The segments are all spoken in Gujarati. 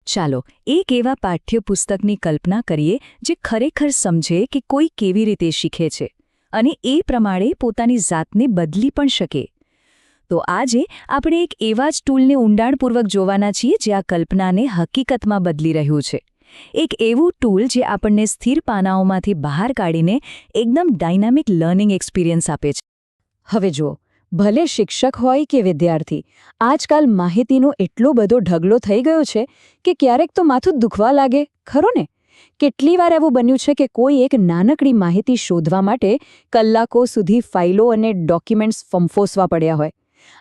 ચાલો એક એવા પાઠ્યપુસ્તકની કલ્પના કરીએ જે ખરેખર સમજે કે કોઈ કેવી રીતે શીખે છે અને એ પ્રમાણે પોતાની જાતને બદલી પણ શકે. તો આજે આપણે એક એવા જ ટૂલને ઊંડાણપૂર્વક જોવાના છીએ જે આ કલ્પનાને હકીકતમાં બદલી રહ્યું છે. એક એવું ટૂલ જે આપણને સ્થિર પાનાઓમાંથી બહાર કાઢીને એકદમ ડાયનામિક લર્નિંગ એક્સપિરિયન્સ આપે છે. હવે જુઓ, ભલે શિક્ષક હોય કે વિદ્યાર્થી, આજકાલ માહિતીનો એટલો બધો ઢગલો થઈ ગયો છે કે ક્યારેક તો માથું દુખવા લાગે, ખરો ને? કેટલી વાર એવું બન્યું છે કે કોઈ એક નાનકડી માહિતી શોધવા માટે કલાકો સુધી ફાઇલો અને ડોક્યુમેન્ટ્સ ફંફોસવા પડ્યા હોય.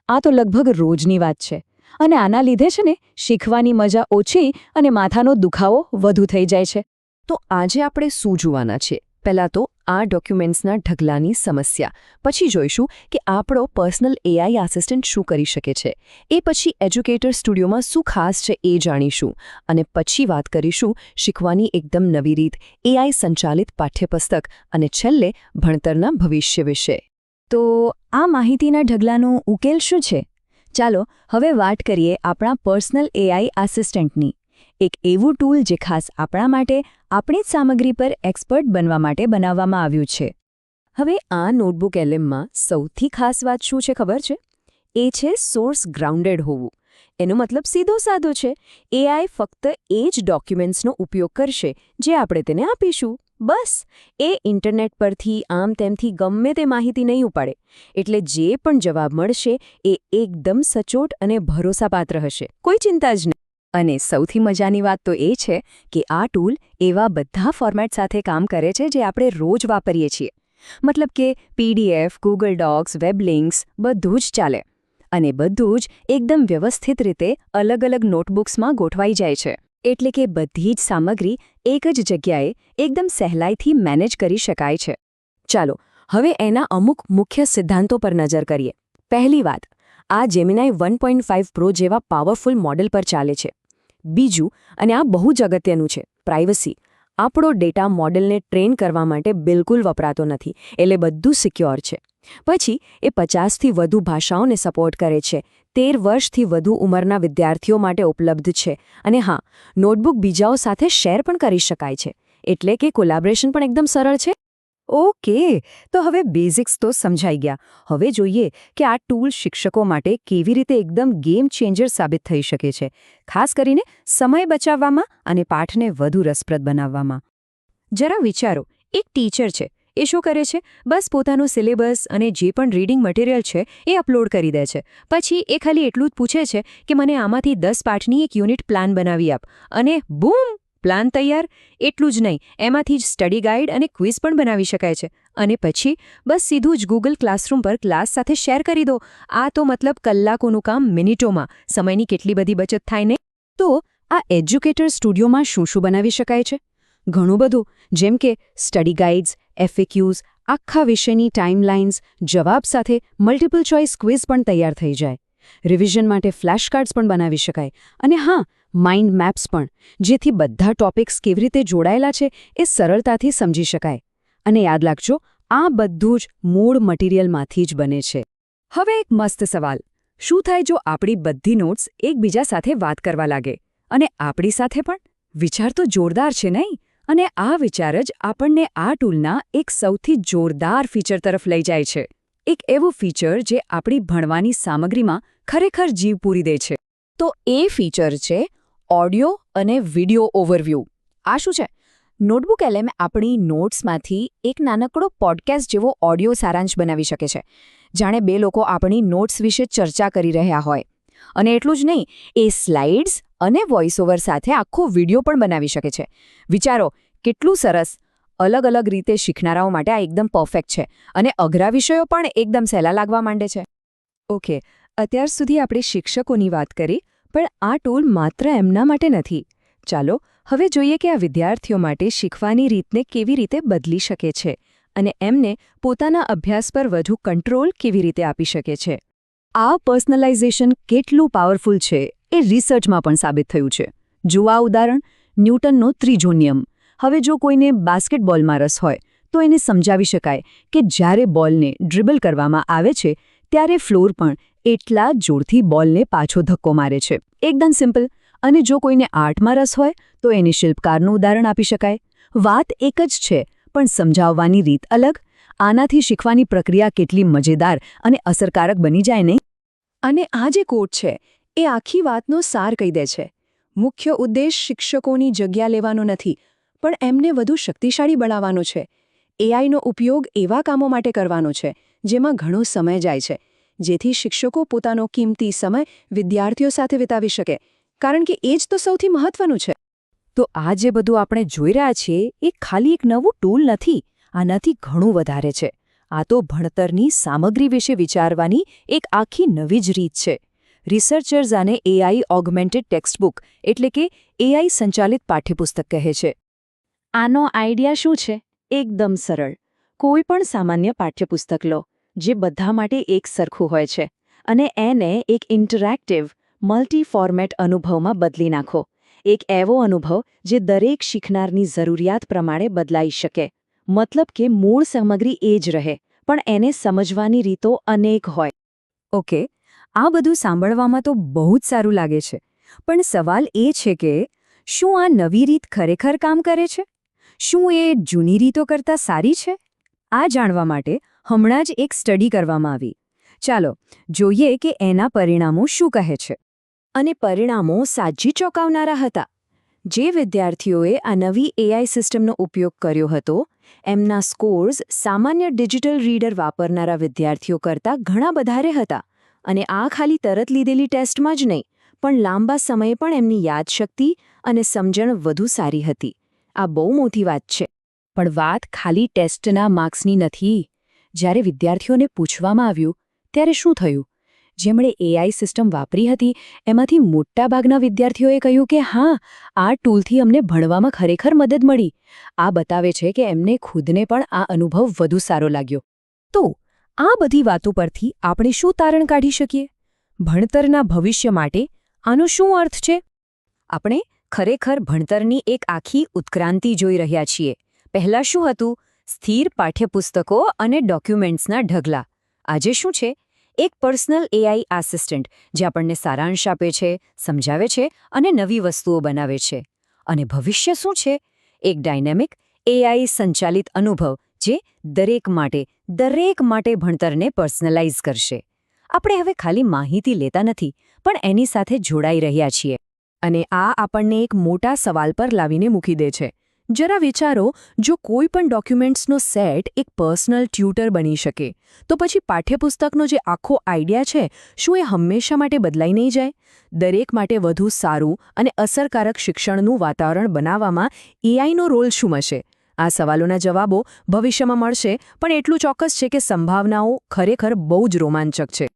આ તો લગભગ રોજની વાત છે. અને આના લીધે છે ને, શીખવાની મજા ઓછી અને માથાનો દુખાવો વધુ થઈ જાય છે. તો આજે આપણે શું જોવાના છે? પહેલાં તો આ ડોક્યુમેન્ટ્સના ઢગલાની સમસ્યા, પછી જોઈશું કે આપણો પર્સનલ એઆઈ આસિસ્ટન્ટ શું કરી શકે છે, એ પછી એજ્યુકેટર સ્ટુડિયોમાં શું ખાસ છે એ જાણીશું, અને પછી વાત કરીશું શીખવાની એકદમ નવી રીત, એઆઈ સંચાલિત પાઠ્યપુસ્તક અને છેલ્લે ભણતરના ભવિષ્ય વિશે. તો આ માહિતીના ઢગલાનો ઉકેલ શું છે? ચાલો હવે વાત કરીએ આપણા પર્સનલ એઆઈ આસિસ્ટન્ટની. એક એવું ટૂલ જે ખાસ આપણા માટે, આપણી જ સામગ્રી પર એક્સપર્ટ બનવા માટે બનાવવામાં આવ્યું છે. હવે આ નોટબુક એલએમમાં સૌથી ખાસ વાત શું છે ખબર છે? એ છે સોર્સ ગ્રાઉન્ડેડ હોવું. એનો મતલબ સીધો સાધો છે. એઆઈ ફક્ત એ જ ડોક્યુમેન્ટ્સનો ઉપયોગ કરશે જે આપણે તેને આપીશું. બસ, એ ઇન્ટરનેટ પરથી આમ તેમથી ગમે તે માહિતી નહીં ઉપાડે. એટલે જે પણ જવાબ મળશે એ એકદમ સચોટ અને ભરોસાપાત્ર હશે. કોઈ ચિંતા જ નહીં. અને સૌથી મજાની વાત તો એ છે કે આ ટૂલ એવા બધા ફોર્મેટ સાથે કામ કરે છે જે આપણે રોજ વાપરીએ છીએ. મતલબ કે PDF, Google docs, web links બધું જ ચાલે. અને બધું જ એકદમ વ્યવસ્થિત રીતે અલગ અલગ નોટબુક્સમાં ગોઠવાઈ જાય છે. એટલે કે બધી જ સામગ્રી એક જ જગ્યાએ એકદમ સહેલાઈથી મેનેજ કરી શકાય છે. ચાલો હવે એના અમુક મુખ્ય સિદ્ધાંતો પર નજર કરીએ. પહેલી વાત, આ જેમિનાઈ 1.5 પ્રો જેવા પાવરફુલ મોડેલ પર ચાલે છે. બીજું, અને આ બહુ જ અગત્યનું છે, પ્રાઇવસી. આપણો ડેટા મોડેલને ટ્રેન કરવા માટે બિલકુલ વપરાતો નથી, એટલે બધું સિક્યોર છે. પછી એ 50થી વધુ ભાષાઓને સપોર્ટ કરે છે, 13 વર્ષથી વધુ ઉંમરના વિદ્યાર્થીઓ માટે ઉપલબ્ધ છે, અને હા, નોટબુક બીજાઓ સાથે શેર પણ કરી શકાય છે, એટલે કે કોલેબોરેશન પણ એકદમ સરળ છે. ઓકે, તો હવે બેઝિક્સ તો સમજાઈ ગયા. હવે જોઈએ કે આ ટૂલ શિક્ષકો માટે કેવી રીતે એકદમ ગેમ ચેન્જર સાબિત થઈ શકે છે, ખાસ કરીને સમય બચાવવામાં અને પાઠને વધુ રસપ્રદ બનાવવામાં. જરા વિચારો, એક ટીચર છે, એ શું કરે છે? બસ પોતાનું સિલેબસ અને જે પણ રીડિંગ મટીરિયલ છે એ અપલોડ કરી દે છે. પછી એ ખાલી એટલું જ પૂછે છે કે મને આમાંથી 10 પાઠની એક યુનિટ પ્લાન બનાવી આપ, અને બૂમ, પ્લાન તૈયાર. એટલું જ નહીં, એમાંથી જ સ્ટડી ગાઈડ અને ક્વિઝ પણ બનાવી શકાય છે. અને પછી બસ સીધું જ ગૂગલ ક્લાસરૂમ પર ક્લાસ સાથે શેર કરી દો. આ તો મતલબ કલાકોનું કામ મિનિટોમાં. સમયની કેટલી બધી બચત થાય ને? તો આ એજ્યુકેટર સ્ટુડિયોમાં શું શું બનાવી શકાય છે? ઘણું બધું, જેમ કે સ્ટડી ગાઈડ્સ, એફએક્યુઝ, આખા વિષયની ટાઈમલાઇન્સ, જવાબ સાથે મલ્ટિપલ ચોઇસ ક્વિઝ પણ તૈયાર થઈ જાય. રિવિઝન માટે ફ્લેશ કાર્ડ્સ પણ બનાવી શકાય. અને હા, માઇન્ડ મેપ્સ પણ, જેથી બધા ટોપિક્સ કેવી રીતે જોડાયેલા છે એ સરળતાથી સમજી શકાય. અને યાદ રાખજો, આ બધું જ મૂળ મટીરિયલમાંથી જ બને છે. હવે એક મસ્ત સવાલ, શું થાય જો આપણી બધી નોટ્સ એકબીજા સાથે વાત કરવા લાગે? અને આપણી સાથે પણ? વિચાર તો જોરદાર છે નહીં? અને આ વિચાર જ આપણને આ ટૂલના એક સૌથી જોરદાર ફીચર તરફ લઈ જાય છે. એક એવું ફીચર જે આપણી ભણવાની સામગ્રીમાં ખરેખર જીવ પૂરી દે છે. તો એ ફીચર છે ઓડિયો અને વિડિયો ઓવરવ્યૂ. આ શું છે? નોટબુક એલએમ આપણી નોટ્સમાંથી એક નાનકડો પોડકાસ્ટ જેવો ઓડિયો સારાંશ બનાવી શકે છે. જાણે બે લોકો આપણી નોટ્સ વિશે ચર્ચા કરી રહ્યા હોય. અને એટલું જ નહીં, એ સ્લાઇડ્સ અને વોઇસ ઓવર સાથે આખો વિડિયો પણ બનાવી શકે છે. વિચારો, કેટલું સરસ! અલગ અલગ રીતે શીખનારાઓ માટે આ એકદમ પરફેક્ટ છે, અને અઘરા વિષયો પણ એકદમ સહેલા લાગવા માંડે છે. ઓકે, અત્યાર સુધી આપણે શિક્ષકોની વાત કરી, પણ આ ટૂલ માત્ર એમના માટે નથી. ચાલો હવે જોઈએ કે આ વિદ્યાર્થીઓ માટે શીખવાની રીતને કેવી રીતે બદલી શકે છે, અને એમને પોતાના અભ્યાસ પર વધુ કંટ્રોલ કેવી રીતે આપી શકે છે. આ પર્સનલાઇઝેશન કેટલું પાવરફુલ છે એ રિસર્ચમાં પણ સાબિત થયું છે. જુઓ આ ઉદાહરણ, ન્યૂટનનો ત્રીજો નિયમ. હવે જો કોઈને બાસ્કેટબોલમાં રસ હોય તો એને સમજાવી શકાય કે જ્યારે બોલને ડ્રિબલ કરવામાં આવે છે ત્યારે ફ્લોર પણ એટલા જ જોરથી બોલને પાછો ધક્કો મારે છે. એકદમ સિમ્પલ. અને જો કોઈને આર્ટમાં રસ હોય તો એની શિલ્પકારનું ઉદાહરણ આપી શકાય. વાત એક જ છે, પણ સમજાવવાની રીત અલગ. આનાથી શીખવાની પ્રક્રિયા કેટલી મજેદાર અને અસરકારક બની જાય નહીં? અને આ જે કોટ છે એ આખી વાતનો સાર કહી દે છે. મુખ્ય ઉદ્દેશ શિક્ષકોની જગ્યા લેવાનો નથી, પણ એમને વધુ શક્તિશાળી બનાવવાનો છે. એઆઈનો ઉપયોગ એવા કામો માટે કરવાનો છે જેમાં ઘણો સમય જાય છે, જેથી શિક્ષકો પોતાનો કિંમતી સમય વિદ્યાર્થીઓ સાથે વિતાવી શકે, કારણ કે એ જ તો સૌથી મહત્વનું છે. તો આ જે બધું આપણે જોઈ રહ્યા છીએ એ ખાલી એક નવું ટૂલ નથી, આનાથી ઘણું વધારે છે. આ તો ભણતરની સામગ્રી વિશે વિચારવાની એક આખી નવી જ રીત છે. રિસર્ચર્સ આને એઆઈ ઓગમેન્ટેડ ટેક્સ્ટબુક એટલે કે એઆઈ સંચાલિત પાઠ્યપુસ્તક કહે છે. આનો આઈડિયા શું છે? એકદમ સરળ. કોઈ પણ સામાન્ય પાઠ્યપુસ્તક લો જે બધા માટે એક સરખું હોય છે, અને એને એક ઇન્ટરેક્ટિવ મલ્ટી ફોર્મેટ અનુભવમાં બદલી નાખો. એક એવો અનુભવ જે દરેક શીખનારની જરૂરિયાત પ્રમાણે બદલાઈ શકે. મતલબ કે મૂળ સામગ્રી એ જ રહે, પણ એને સમજવાની રીતો અનેક હોય. ઓકે, આ બધું સાંભળવામાં તો બહુ જ સારું લાગે છે, પણ સવાલ એ છે કે શું આ નવી રીત ખરેખર કામ કરે છે? શું એ જૂની રીતો કરતાં સારી છે? આ જાણવા માટે હમણાં જ એક સ્ટડી કરવામાં આવી. ચાલો જોઈએ કે એના પરિણામો શું કહે છે. અને પરિણામો સાચી ચોંકાવનારા હતા. જે વિદ્યાર્થીઓએ આ નવી એઆઈ સિસ્ટમનો ઉપયોગ કર્યો હતો, એમના સ્કોર્સ સામાન્ય ડિજિટલ રીડર વાપરનારા વિદ્યાર્થીઓ કરતાં ઘણા વધારે હતા. અને આ ખાલી તરત લીધેલી ટેસ્ટમાં જ નહીં, પણ લાંબા સમયે પણ એમની યાદશક્તિ અને સમજણ વધુ સારી હતી. આ બહુ મોટી વાત છે. પણ વાત ખાલી ટેસ્ટના માર્ક્સની નથી. જ્યારે વિદ્યાર્થીઓને પૂછવામાં આવ્યું ત્યારે શું થયું? જેમણે એઆઈ સિસ્ટમ વાપરી હતી એમાંથી મોટાભાગના વિદ્યાર્થીઓએ કહ્યું કે હા, આ ટૂલથી અમને ભણવામાં ખરેખર મદદ મળી. આ બતાવે છે કે એમને ખુદને પણ આ અનુભવ વધુ સારો લાગ્યો. તો આ બધી વાતો પરથી આપણે શું તારણ કાઢી શકીએ? ભણતરના ભવિષ્ય માટે આનો શું અર્થ છે? આપણે ખરેખર ભણતરની એક આખી ઉત્ક્રાંતિ જોઈ રહ્યા છીએ. પહેલાં શું હતું? સ્થિર પાઠ્યપુસ્તકો અને ડોક્યુમેન્ટ્સના ઢગલા. આજે શું છે? એક પર્સનલ એઆઈ આસિસ્ટન્ટ જે આપણને સારાંશ આપે છે, સમજાવે છે અને નવી વસ્તુઓ બનાવે છે. અને ભવિષ્ય શું છે? એક ડાયનેમિક એઆઈ સંચાલિત અનુભવ જે દરેક માટે ભણતરને પર્સનલાઇઝ કરશે. આપણે હવે ખાલી માહિતી લેતા નથી, પણ એની સાથે જોડાઈ રહ્યા છીએ. અને આ આપણને એક મોટા સવાલ પર લાવીને મૂકી દે છે. જરા વિચારો, જો કોઈ પણ ડોક્યુમેન્ટ્સનો સેટ એક પર્સનલ ટ્યુટર બની શકે, તો પછી પાઠ્યપુસ્તકનો જે આખો આઈડિયા છે, શું એ હંમેશા માટે બદલાઈ નહીં જાય? દરેક માટે વધુ સારું અને અસરકારક શિક્ષણનું વાતાવરણ બનાવવામાં એઆઈનો રોલ શું હશે? આ સવાલોના જવાબો ભવિષ્યમાં મળશે, પણ એટલું ચોક્કસ છે કે સંભાવનાઓ ખરેખર બહુ જ રોમાંચક છે.